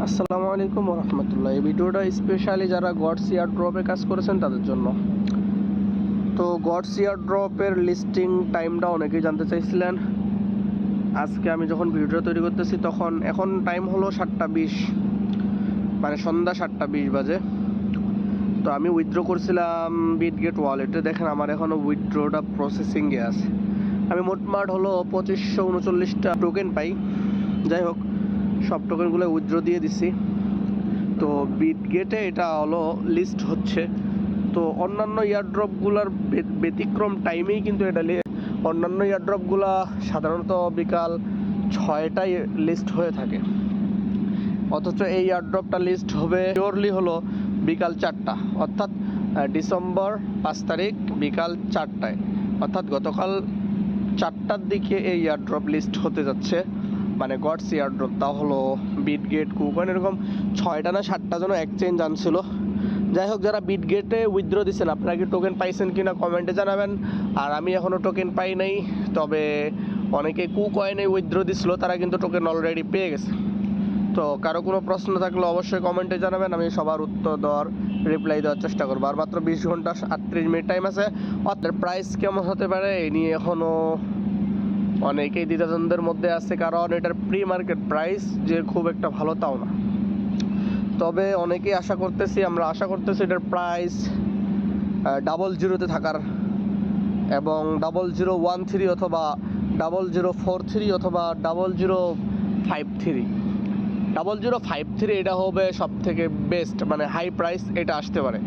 আসসালামু আলাইকুম রহমতুল্লাহ। এই ভিডিওটা স্পেশালি যারা গডস এয়ার ড্রপে কাজ করেছেন তাদের জন্য। তো গডস এয়ার ড্রপের লিস্টিং টাইমটা অনেকেই জানতে চাইছিলেন। আজকে আমি যখন ভিডিওটা তৈরি করতেছি তখন এখন টাইম হলো 7:20, মানে সন্ধ্যা 7:20 বাজে। তো আমি উইথড্র করছিলাম বিটগেট ওয়ালেটে। দেখেন আমার এখনও উইথড্রটা প্রসেসিংয়ে আছে। আমি মোটমাট হলো 2539টা টোকেন পাই। যাই হোক, সব টোকেনগুলো উইথড্র দিয়ে দিছি। তো বিটগেটে এটা হলো লিস্ট হচ্ছে। তো অন্যান্য ইয়ারড্রপগুলোর ব্যতিক্রম টাইমেই কিন্তু এটা অন্যান্য ইয়ারড্রপগুলা সাধারণত বিকাল 6টায় লিস্ট হয়ে থাকে, অথচ এই ইয়ারড্রপটা লিস্ট হবে পিওরলি হলো বিকাল 4টা, অর্থাৎ ডিসেম্বর 5 তারিখ বিকাল 4টায়, অর্থাৎ গতকাল 4টার দিকে এই ইয়ারড্রপ লিস্ট হতে যাচ্ছে। মানে গডস এয়ারড্রপ, তা হলো বিটগেট, কুকয়েন, এরকম 6টা না 7টা যেন এক্সচেঞ্জ আনছিল। যাই হোক, যারা বিটগেটে উইথড্র দিচ্ছেন আপনারা কি টোকেন পাইছেন কিনা কমেন্টে জানাবেন। আর আমি এখনও টোকেন পাই নাই, তবে অনেকে কুকয়েনে উইথড্র দিছিল, তারা কিন্তু টোকেন অলরেডি পেয়ে গেছে। তো কারো কোনো প্রশ্ন থাকলে অবশ্যই কমেন্টে জানাবেন, আমি সবার উত্তর দেওয়ার রিপ্লাই দেওয়ার চেষ্টা করবো। আর মাত্র 20 ঘন্টা 38 মিনিট টাইম আছে। অর্থাৎ প্রাইস কেমন হতে পারে এই নিয়ে এখনও অনেকেই দ্বিধাদ্বন্দ্বের মধ্যে আছে, কারণ এটার প্রি মার্কেট প্রাইস যে খুব একটা ভালো তাও না। তবে অনেকেই আমরা আশা করতেছি এটার প্রাইস 00তে থাকার, এবং 0013 অথবা 0043 অথবা 0053। 0053 এটা হবে সব থেকে বেস্ট, মানে হাই প্রাইস এটা আসতে পারে।